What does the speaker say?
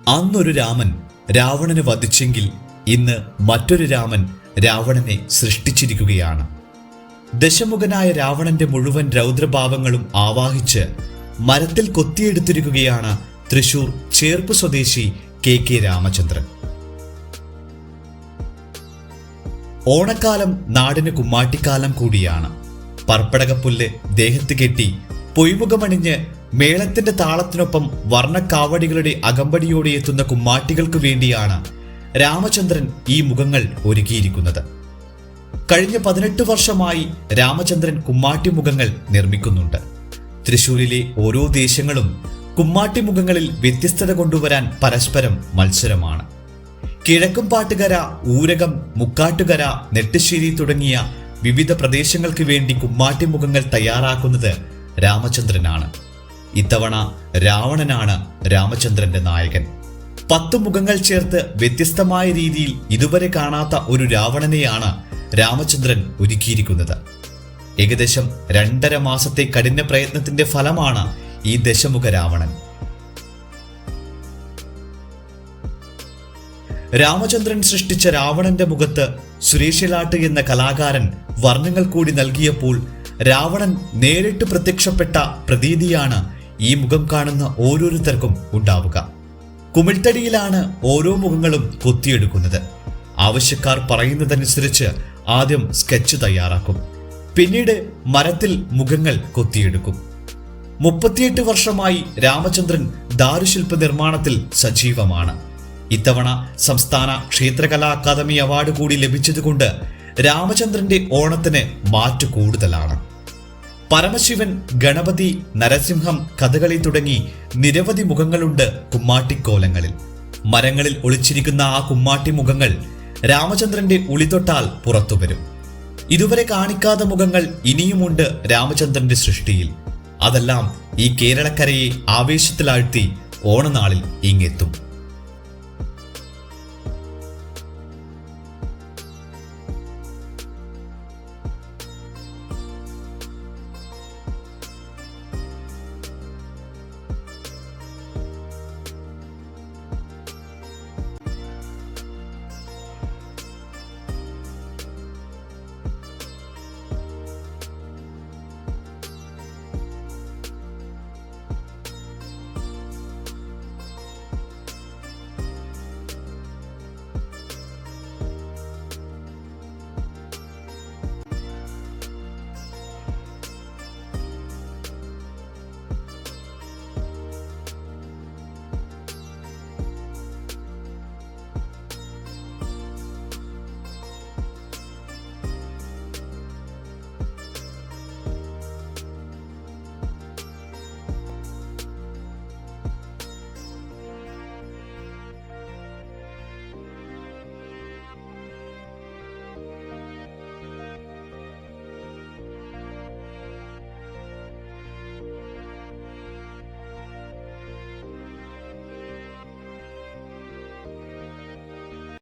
അന്നൊരു രാമൻ രാവണനെ വധിച്ചെങ്കിൽ ഇന്ന് മറ്റൊരു രാമൻ രാവണനെ സൃഷ്ടിച്ചിരിക്കുകയാണ്. ദശമുഖനായ രാവണന്റെ മുഴുവൻ രൗദ്രഭാവങ്ങളും ആവാഹിച്ച് മരത്തിൽ കൊത്തിയെടുത്തിരിക്കുകയാണ് തൃശൂർ ചേർപ്പ് സ്വദേശി KK രാമചന്ദ്രൻ. ഓണക്കാലം നാടിന് കുമ്മാട്ടിക്കാലം കൂടിയാണ്. പർപ്പടകപ്പുല്ല് ദേഹത്ത് കെട്ടി പൊയ്മുഖമണിഞ്ഞ് മേളത്തിന്റെ താളത്തിനൊപ്പം വർണ്ണക്കാവടികളുടെ അകമ്പടിയോടെ എത്തുന്ന കുമ്മാട്ടികൾക്ക് വേണ്ടിയാണ് രാമചന്ദ്രൻ ഈ മുഖങ്ങൾ ഒരുക്കിയിരിക്കുന്നത്. കഴിഞ്ഞ 18 വർഷമായി രാമചന്ദ്രൻ കുമ്മാട്ടി മുഖങ്ങൾ നിർമ്മിക്കുന്നുണ്ട്. തൃശൂരിലെ ഓരോ ദേശങ്ങളും കുമ്മാട്ടി മുഖങ്ങളിൽ വ്യത്യസ്തത കൊണ്ടുവരാൻ പരസ്പരം മത്സരമാണ്. കിഴക്കുംപാട്ടുകര, ഊരകം, മുക്കാട്ടുകര, നെട്ടുശ്ശേരി തുടങ്ങിയ വിവിധ പ്രദേശങ്ങൾക്ക് വേണ്ടി കുമ്മാട്ടി മുഖങ്ങൾ തയ്യാറാക്കുന്നത് രാമചന്ദ്രനാണ്. ഇത്തവണ രാവണനാണ് രാമചന്ദ്രന്റെ നായകൻ. 10 മുഖങ്ങൾ ചേർത്ത് വ്യത്യസ്തമായ രീതിയിൽ ഇതുവരെ കാണാത്ത ഒരു രാവണനെയാണ് രാമചന്ദ്രൻ ഒരുക്കിയിരിക്കുന്നത്. ഏകദേശം 2.5 മാസത്തെ കഠിന പ്രയത്നത്തിന്റെ ഫലമാണ് ഈ ദശമുഖ രാവണൻ. രാമചന്ദ്രൻ സൃഷ്ടിച്ച രാവണന്റെ മുഖത്ത് സുരേഷിലാട്ട് എന്ന കലാകാരൻ വർണ്ണങ്ങൾ കൂടി നൽകിയപ്പോൾ രാവണൻ നേരിട്ട് പ്രത്യക്ഷപ്പെട്ട പ്രതീതിയാണ് ഈ മുഖം കാണുന്ന ഓരോരുത്തർക്കും ഉണ്ടാവുക. കുമിൾത്തടിയിലാണ് ഓരോ മുഖങ്ങളും കൊത്തിയെടുക്കുന്നത്. ആവശ്യക്കാർ പറയുന്നതനുസരിച്ച് ആദ്യം സ്കെച്ച് തയ്യാറാക്കും, പിന്നീട് മരത്തിൽ മുഖങ്ങൾ കൊത്തിയെടുക്കും. 38 വർഷമായി രാമചന്ദ്രൻ ദാരുശില്പ നിർമ്മാണത്തിൽ സജീവമാണ്. ഇത്തവണ സംസ്ഥാന ക്ഷേത്രകലാ അക്കാദമി അവാർഡ് കൂടി ലഭിച്ചതുകൊണ്ട് രാമചന്ദ്രന്റെ ഓണത്തിന് മാറ്റു കൂടുതലാണ്. പരമശിവൻ, ഗണപതി, നരസിംഹം, കഥകളി തുടങ്ങി നിരവധി മുഖങ്ങളുണ്ട് കുമ്മാട്ടിക്കോലങ്ങളിൽ. മരങ്ങളിൽ ഒളിച്ചിരിക്കുന്ന ആ കുമ്മാട്ടി മുഖങ്ങൾ രാമചന്ദ്രന്റെ ഉളിതൊട്ടാൽ പുറത്തുവരും. ഇതുവരെ കാണിക്കാത്ത മുഖങ്ങൾ ഇനിയുമുണ്ട് രാമചന്ദ്രന്റെ സൃഷ്ടിയിൽ. അതെല്ലാം ഈ കേരളക്കരയെ ആവേശത്തിലാഴ്ത്തി ഓണനാളിൽ ഇങ്ങെത്തും.